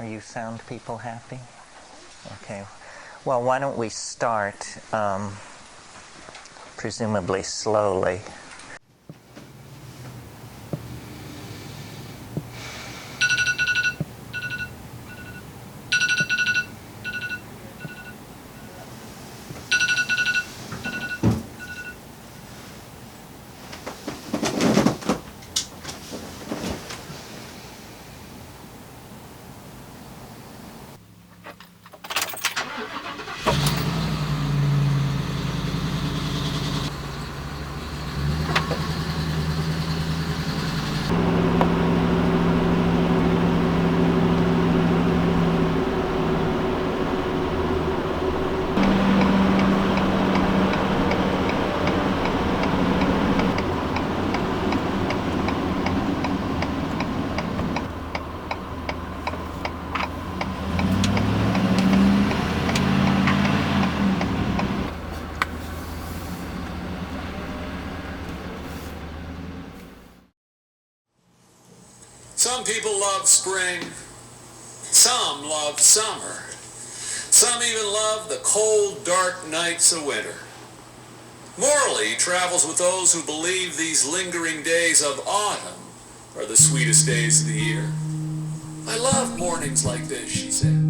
Are you sound people happy? Okay. Well, why don't we start, presumably slowly. Some people love spring, some love summer, some even love the cold, dark nights of winter. Morley travels with those who believe these lingering days of autumn are the sweetest days of the year. I love mornings like this, she said.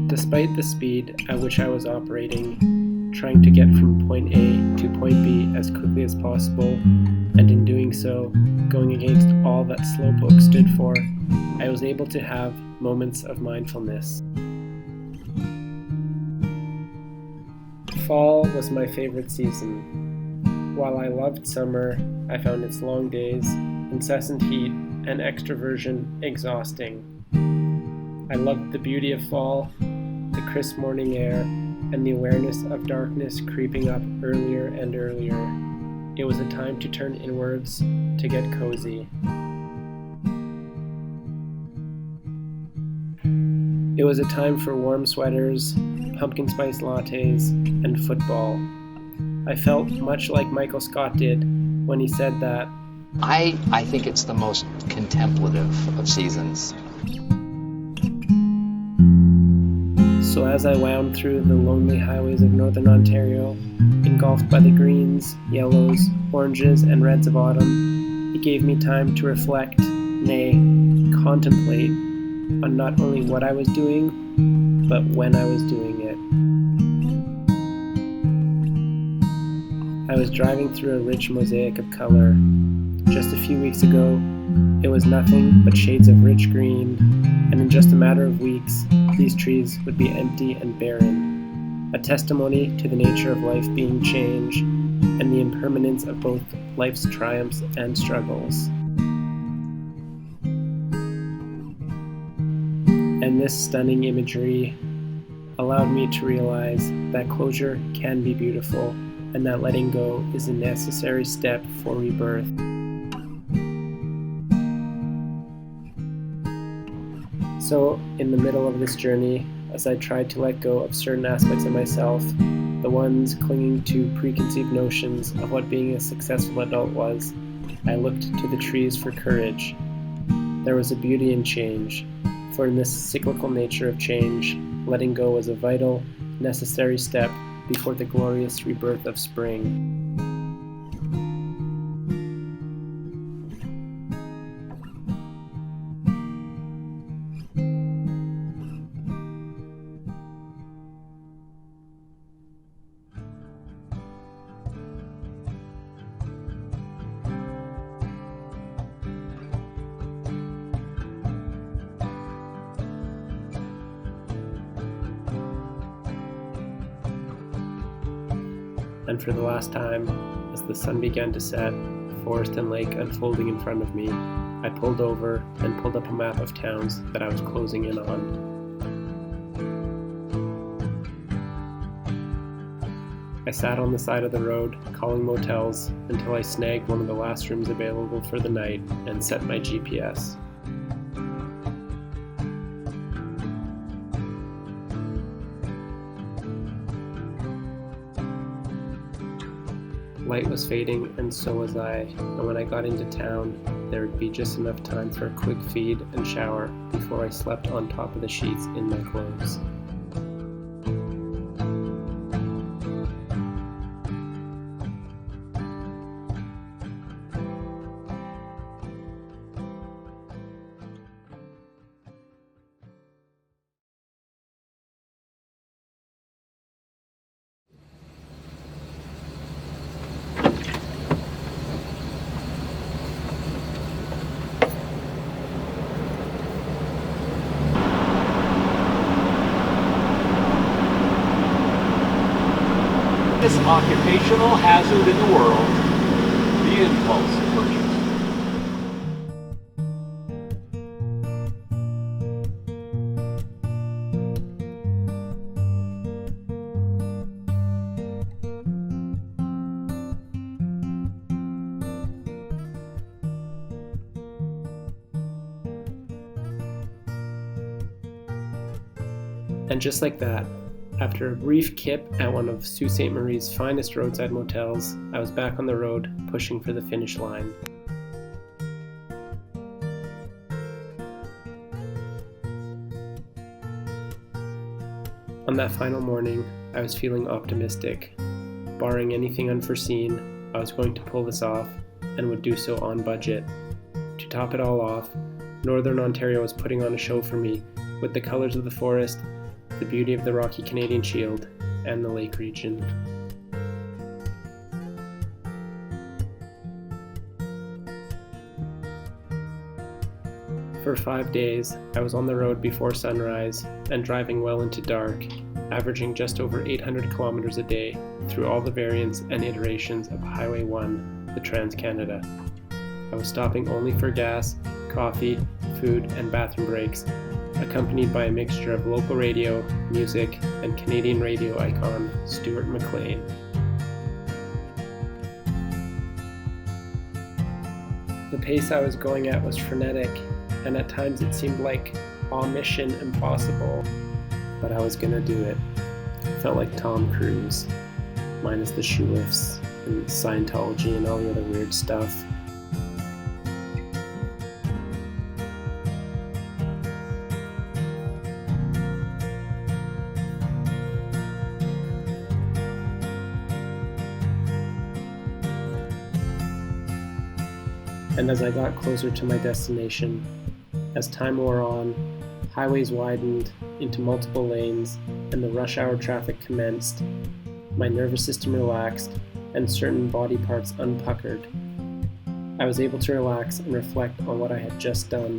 Despite the speed at which I was operating, trying to get from point A to point B as quickly as possible, and in doing so, going against all that Slowpoke stood for, I was able to have moments of mindfulness. Fall was my favorite season. While I loved summer, I found its long days, incessant heat, and extroversion exhausting. I loved the beauty of fall, the crisp morning air, and the awareness of darkness creeping up earlier and earlier. It was a time to turn inwards, to get cozy. It was a time for warm sweaters, pumpkin spice lattes, and football. I felt much like Michael Scott did when he said that, I think it's the most contemplative of seasons. So as I wound through the lonely highways of northern Ontario, engulfed by the greens, yellows, oranges, and reds of autumn, it gave me time to reflect, nay, contemplate, on not only what I was doing, but when I was doing it. I was driving through a rich mosaic of color. Just a few weeks ago, it was nothing but shades of rich green, and in just a matter of weeks, these trees would be empty and barren, a testimony to the nature of life being change and the impermanence of both life's triumphs and struggles. And this stunning imagery allowed me to realize that closure can be beautiful and that letting go is a necessary step for rebirth. So, in the middle of this journey, as I tried to let go of certain aspects of myself, the ones clinging to preconceived notions of what being a successful adult was, I looked to the trees for courage. There was a beauty in change, for in this cyclical nature of change, letting go was a vital, necessary step before the glorious rebirth of spring. And for the last time, as the sun began to set, forest and lake unfolding in front of me, I pulled over and pulled up a map of towns that I was closing in on. I sat on the side of the road, calling motels, until I snagged one of the last rooms available for the night and set my GPS. Light was fading, and so was I, and when I got into town, there would be just enough time for a quick feed and shower before I slept on top of the sheets in my clothes. Occupational hazard in the world, the impulse purchase. And just like that, after a brief kip at one of Sault Ste. Marie's finest roadside motels, I was back on the road, pushing for the finish line. On that final morning, I was feeling optimistic. Barring anything unforeseen, I was going to pull this off, and would do so on budget. To top it all off, Northern Ontario was putting on a show for me, with the colors of the forest, the beauty of the Rocky Canadian Shield, and the lake region. For 5 days, I was on the road before sunrise and driving well into dark, averaging just over 800 kilometers a day through all the variants and iterations of Highway 1, the Trans-Canada. I was stopping only for gas, coffee, food, and bathroom breaks, accompanied by a mixture of local radio, music, and Canadian radio icon Stuart McLean. The pace I was going at was frenetic, and at times it seemed like mission impossible, but I was gonna do it. It felt like Tom Cruise, minus the shoe lifts and Scientology and all the other weird stuff. And as I got closer to my destination, as time wore on, highways widened into multiple lanes and the rush hour traffic commenced, my nervous system relaxed and certain body parts unpuckered. I was able to relax and reflect on what I had just done.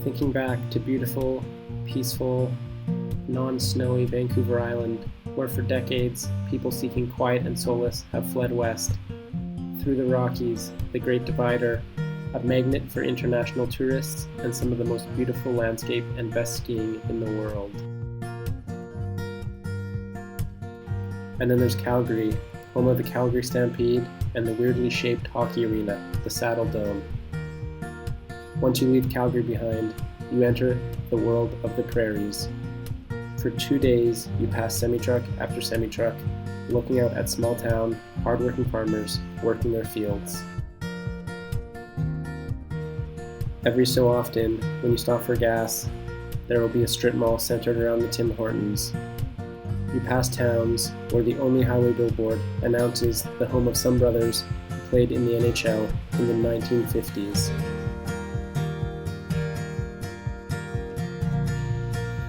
Thinking back to beautiful, peaceful, non-snowy Vancouver Island, where for decades people seeking quiet and solace have fled west. Through the Rockies, the Great Divider, a magnet for international tourists and some of the most beautiful landscape and best skiing in the world. And then there's Calgary, home of the Calgary Stampede and the weirdly shaped hockey arena, the Saddle Dome. Once you leave Calgary behind, you enter the world of the prairies. For 2 days, you pass semi-truck after semi-truck, looking out at small-town, hard-working farmers working their fields. Every so often, when you stop for gas, there will be a strip mall centered around the Tim Hortons. You pass towns where the only highway billboard announces the home of some brothers who played in the NHL in the 1950s.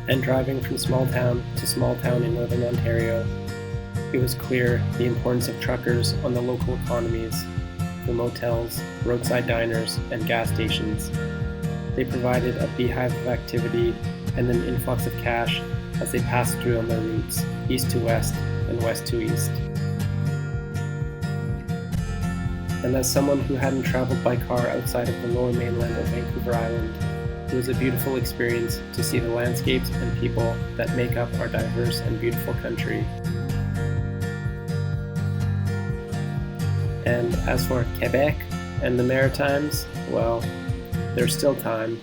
And driving from small town to small town in Northern Ontario, it was clear the importance of truckers on the local economies, the motels, roadside diners, and gas stations. They provided a beehive of activity and an influx of cash as they passed through on their routes, east to west and west to east. And as someone who hadn't traveled by car outside of the lower mainland of Vancouver Island, it was a beautiful experience to see the landscapes and people that make up our diverse and beautiful country. And as for Quebec and the Maritimes, well, there's still time.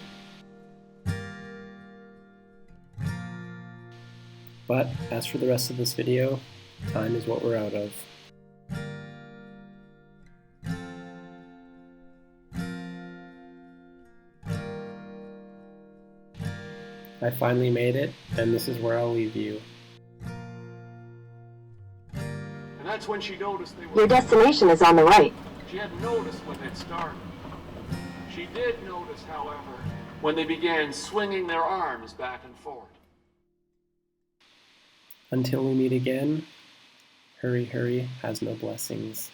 But as for the rest of this video, time is what we're out of. I finally made it, and this is where I'll leave you. And that's when she noticed they were... Your destination is on the right. She hadn't noticed when they'd started. She did notice, however, when they began swinging their arms back and forth. Until we meet again, hurry, hurry has no blessings.